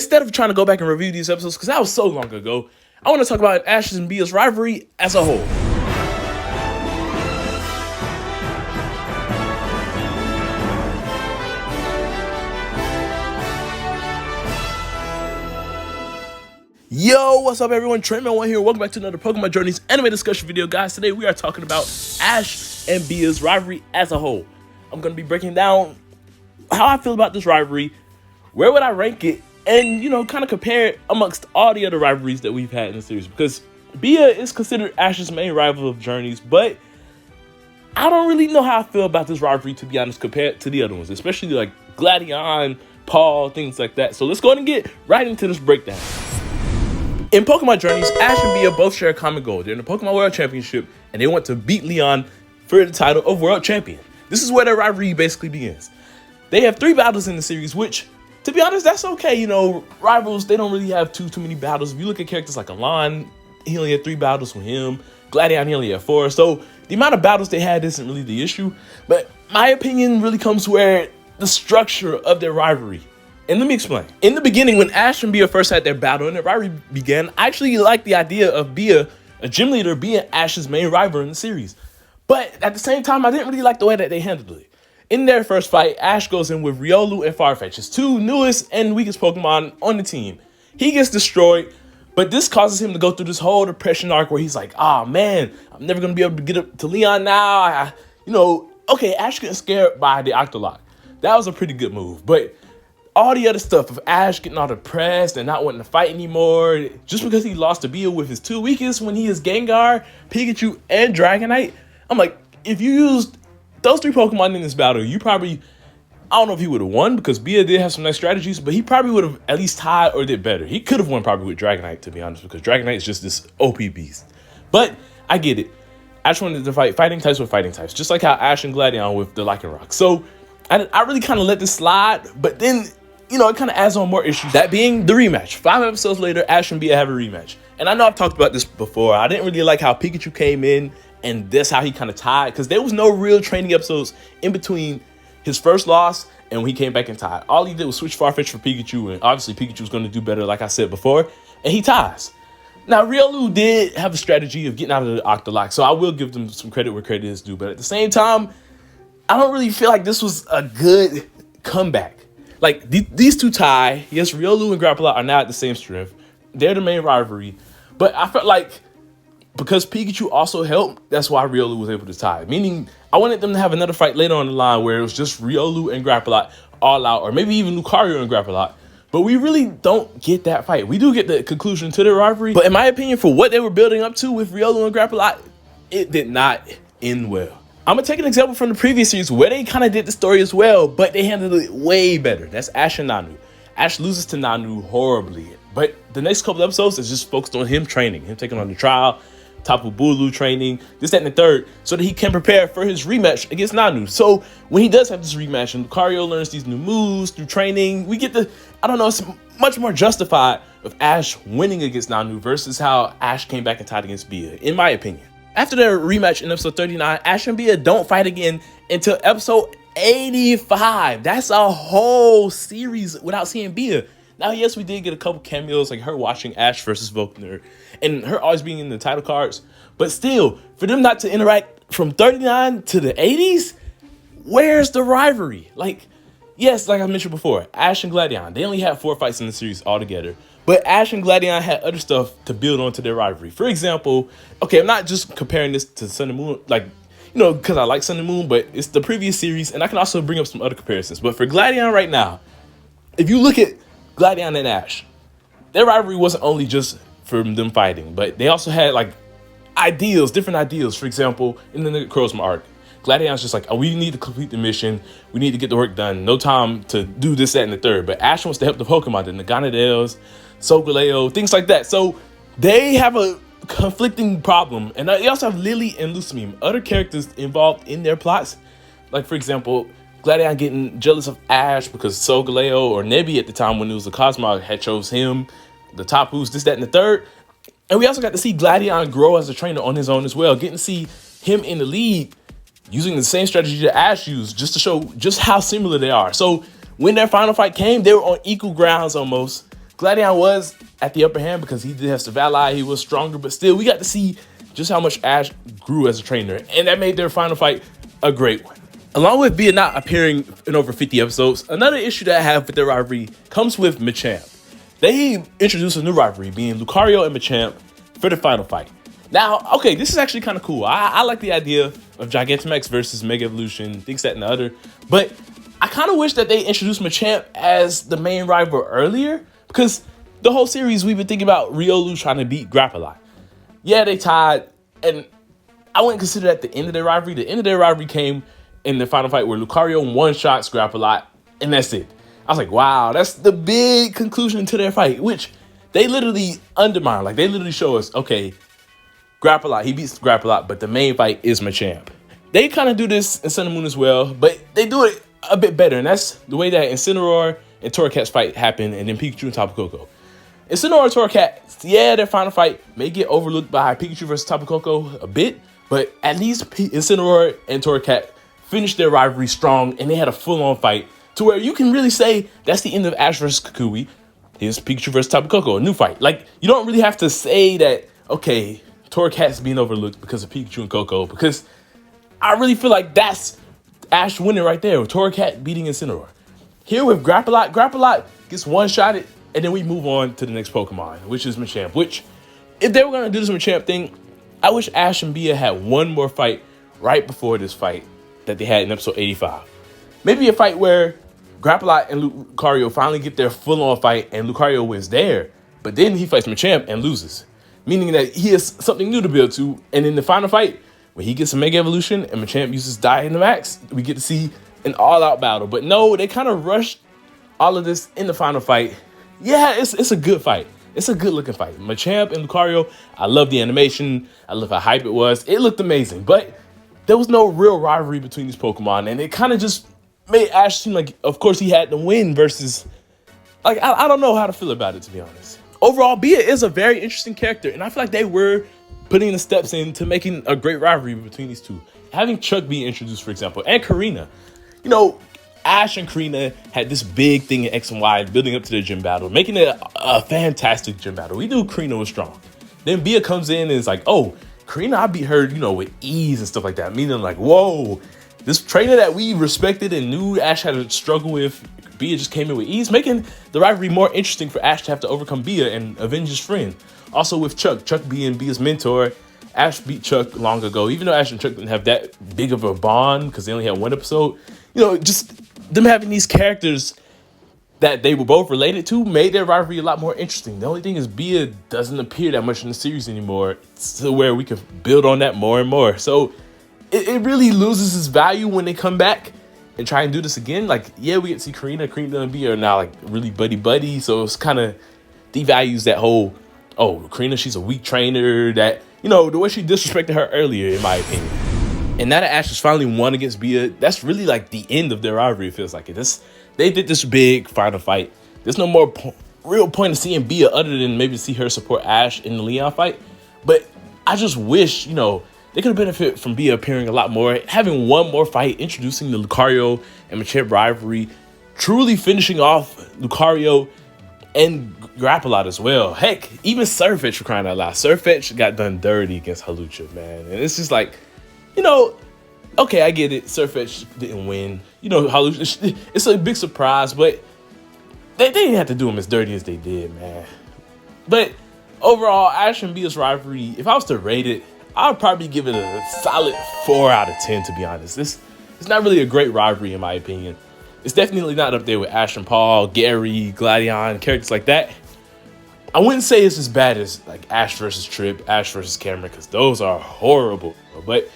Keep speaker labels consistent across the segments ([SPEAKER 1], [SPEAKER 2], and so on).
[SPEAKER 1] instead of trying to go back and review these episodes, because that was so long ago, I want to talk about Ash's and Bia's rivalry as a whole. Yo, what's up everyone? Trentman1 here. Welcome back to another Pokemon Journeys anime discussion video. Guys, today we are talking about Ash and Bia's rivalry as a whole. I'm going to be breaking down how I feel about this rivalry, where would I rank it, and, you know, kind of compare it amongst all the other rivalries that we've had in the series. Because Bia is considered Ash's main rival of Journeys, but I don't really know how I feel about this rivalry, to be honest, compared to the other ones, especially like Gladion, Paul, things like that. So let's go ahead and get right into this breakdown. In Pokemon Journeys, Ash and Bia both share a common goal. They're in the Pokemon World Championship, and they want to beat Leon for the title of World Champion. This is where their rivalry basically begins. They have 3 battles in the series, which, to be honest, that's okay. You know, rivals, they don't really have too many battles. If you look at characters like Alon, he only had 3 battles with him. Gladion, he only had 4. So the amount of battles they had isn't really the issue. But my opinion really comes where the structure of their rivalry. And let me explain. In the beginning, when Ash and Bia first had their battle and their rivalry began, I actually liked the idea of Bia, a gym leader, being Ash's main rival in the series. But at the same time, I didn't really like the way that they handled it. In their first fight, Ash goes in with Riolu and Farfetch, his 2 newest and weakest Pokemon on the team. He gets destroyed, but this causes him to go through this whole depression arc where he's like, oh man, I'm never going to be able to get up to Leon now. Okay, Ash getting scared by the Octolock. That was a pretty good move, but all the other stuff of Ash getting all depressed and not wanting to fight anymore just because he lost to Bia with his 2 weakest when he is Gengar, Pikachu, and Dragonite. I'm like, if you used those 3 Pokemon in this battle, you probably, I don't know if he would have won because Bia did have some nice strategies, but he probably would have at least tied or did better. He could have won probably with Dragonite, to be honest, because Dragonite is just this OP beast. But I get it. Ash wanted to fight fighting types with fighting types, just like how Ash and Gladion with the Lycanroc. So I really kind of let this slide, but then, you know, it kind of adds on more issues. That being the rematch. 5 episodes later, Ash and Bia have a rematch. And I know I've talked about this before. I didn't really like how Pikachu came in and that's how he kind of tied, because there was no real training episodes in between his first loss and when he came back and tied. All he did was switch Farfetch for Pikachu, and obviously Pikachu was going to do better, like I said before, and he ties. Now, Riolu did have a strategy of getting out of the Octolock, so I will give them some credit where credit is due. But at the same time, I don't really feel like this was a good comeback. Like, these 2 tie. Yes, Riolu and Grapplot are now at the same strength. They're the main rivalry. But I felt like because Pikachu also helped, that's why Riolu was able to tie. Meaning, I wanted them to have another fight later on the line where it was just Riolu and Grapplot all out, or maybe even Lucario and Grapplot. But we really don't get that fight. We do get the conclusion to the rivalry. But in my opinion, for what they were building up to with Riolu and Grapplot, it did not end well. I'm going to take an example from the previous series where they kind of did the story as well, but they handled it way better. That's Ash and Nanu. Ash loses to Nanu horribly, but the next couple episodes is just focused on him training, him taking on the trial, Tapu Bulu training, this, that, and the third, so that he can prepare for his rematch against Nanu. So when he does have this rematch and Lucario learns these new moves through training, we get the, I don't know, it's much more justified of Ash winning against Nanu versus how Ash came back and tied against Bia, in my opinion. After their rematch in episode 39, Ash and Bia don't fight again until episode 85. That's a whole series without seeing Bia. Now, yes, we did get a couple cameos, like her watching Ash versus Volkner, and her always being in the title cards. But still, for them not to interact from 39 to the 80s, where's the rivalry? Like, yes, like I mentioned before, Ash and Gladion, they only had 4 fights in the series altogether. But Ash and Gladion had other stuff to build onto their rivalry. For example, okay, I'm not just comparing this to Sun and Moon, like, you know, because I like Sun and Moon, but it's the previous series, and I can also bring up some other comparisons. But for Gladion right now, if you look at Gladion and Ash, their rivalry wasn't only just from them fighting, but they also had, like, ideals, different ideals. For example, in the Crozma arc, Gladion's just like, oh, we need to complete the mission. We need to get the work done. No time to do this, that, and the third. But Ash wants to help the Pokemon, the Naganadels, Solgaleo, things like that. So they have a conflicting problem. And they also have Lily and Lucamine, other characters involved in their plots. Like, for example, Gladion getting jealous of Ash because Solgaleo or Nebby at the time when it was a Cosmog had chose him, the Tapus, this, that, and the third. And we also got to see Gladion grow as a trainer on his own as well. Getting to see him in the league using the same strategy that Ash used, just to show just how similar they are. So when their final fight came, they were on equal grounds almost Gladion was at the upper hand because he did have Savali, he was stronger, but still, we got to see just how much Ash grew as a trainer, and that made their final fight a great one. Along with Bia not appearing in over 50 episodes, another issue that I have with their rivalry comes with Machamp. They introduced a new rivalry, being Lucario and Machamp, for the final fight. Now, okay, this is actually kind of cool. I like the idea of Gigantamax versus Mega Evolution, things that and the other, but I kind of wish that they introduced Machamp as the main rival earlier, because the whole series we've been thinking about Riolu trying to beat Grappalot. Yeah, they tied, and I wouldn't consider that the end of their rivalry. The end of their rivalry came in the final fight where Lucario one-shots Grappalot, and that's it. I was like, wow, that's the big conclusion to their fight, which they literally undermine. Like, they literally show us, okay, Grappalot, he beats Grappalot, but the main fight is Machamp. They kind of do this in Sun and Moon as well, but they do it a bit better, and that's the way that Incineroar and Torracat's fight happened, and then Pikachu and Tapu Koko. Incineroar and Torracat, yeah, their final fight may get overlooked by Pikachu versus Tapu Koko a bit, but at least Incineroar and Torracat finished their rivalry strong, and they had a full-on fight to where you can really say that's the end of Ash versus Kukui. Here's Pikachu versus Tapu Koko, a new fight. Like, you don't really have to say that, okay, Torracat's being overlooked because of Pikachu and Koko, because I really feel like that's Ash winning right there, with Torracat beating Incineroar. Here with Grappalot, Grappalot gets one-shotted, and then we move on to the next Pokemon, which is Machamp, which, if they were going to do this Machamp thing, I wish Ash and Bia had one more fight right before this fight that they had in episode 85. Maybe a fight where Grappalot and Lucario finally get their full-on fight, and Lucario wins there, but then he fights Machamp and loses, meaning that he has something new to build to, and in the final fight, when he gets a Mega Evolution and Machamp uses Dynamax, we get to see an all-out battle. But no, they kind of rushed all of this in the final fight. Yeah, it's a good fight. It's a good-looking fight. Machamp and Lucario, I love the animation. I love how hype it was. It looked amazing, but there was no real rivalry between these Pokemon, and it kind of just made Ash seem like, of course, he had to win versus, like, I don't know how to feel about it, to be honest. Overall, Bia is a very interesting character, and I feel like they were putting the steps into making a great rivalry between these two. Having Chuck be introduced, for example, and Karina. You know, Ash and Karina had this big thing in X and Y building up to their gym battle, making it a fantastic gym battle. We knew Karina was strong. Then Bia comes in and is like, oh, Karina, I beat her, you know, with ease and stuff like that. Meaning like, whoa, this trainer that we respected and knew Ash had to struggle with, Bia just came in with ease, making the rivalry more interesting for Ash to have to overcome Bia and avenge his friend. Also with Chuck being Bia's mentor, Ash beat Chuck long ago. Even though Ash and Chuck didn't have that big of a bond because they only had one episode, you know, just them having these characters that they were both related to made their rivalry a lot more interesting. The only thing is Bia doesn't appear that much in the series anymore, to where we could build on that more and more. So it really loses its value when they come back and try and do this again. Like, yeah, we get to see Karina and Bia are now like really buddy, so it's kind of devalues that whole, oh, Karina, she's a weak trainer, that, you know, the way she disrespected her earlier, in my opinion. And now that Ash has finally won against Bia, that's really like the end of their rivalry, it feels like it. They did this big final fight. There's no more real point of seeing Bia other than maybe to see her support Ash in the Leon fight. But I just wish, you know, they could benefit from Bia appearing a lot more, having one more fight, introducing the Lucario and Machamp rivalry, truly finishing off Lucario and Grappalot as well. Heck, even Surfetch, for crying out loud. Surfetch got done dirty against Halucha, man. And it's just like, you know, okay, I get it. Surfetch didn't win. You know, Halucha, it's a big surprise, but they didn't have to do him as dirty as they did, man. But overall, Ash and Bia's rivalry, if I was to rate it, I would probably give it a solid 4 out of 10, to be honest. It's not really a great rivalry, in my opinion. It's definitely not up there with Ash and Paul, Gary, Gladion, characters like that. I wouldn't say it's as bad as like Ash versus Trip, Ash versus Cameron, because those are horrible. But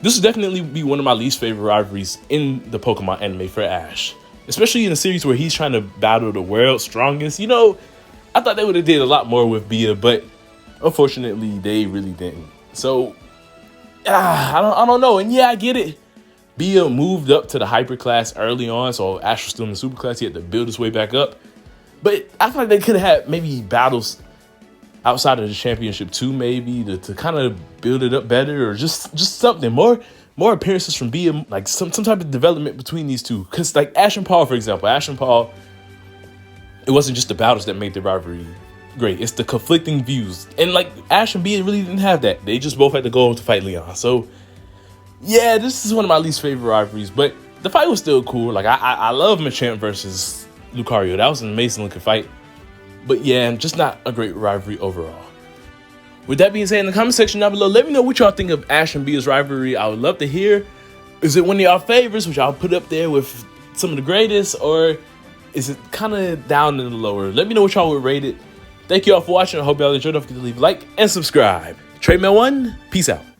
[SPEAKER 1] this would definitely be one of my least favorite rivalries in the Pokemon anime for Ash. Especially in a series where he's trying to battle the world's strongest. You know, I thought they would have did a lot more with Bia, but unfortunately, they really didn't. So, I don't know. And yeah, I get it. Bia moved up to the hyper class early on, so Ash was still in the super class. He had to build his way back up. But I feel like they could have had maybe battles outside of the championship too, maybe to kind of build it up better, or just something more appearances from Bia, like some type of development between these two. Because like Ash and Paul, for example, Ash and Paul, it wasn't just the battles that made the rivalry great. It's the conflicting views. And like Ash and Bea really didn't have that. They just both had to go to fight Leon. So yeah, this is one of my least favorite rivalries, but the fight was still cool. Like I love Machamp versus Lucario. That was an amazing looking fight. But yeah, just not a great rivalry overall. With that being said, in the comment section down below, let me know what y'all think of Ash and Bea's rivalry. I would love to hear. Is it one of y'all favorites, which I'll put up there with some of the greatest, or is it kind of down in the lower? Let me know what y'all would rate it. Thank you all for watching. I hope y'all enjoyed. Don't forget to leave a like and subscribe. TradeMan1, peace out.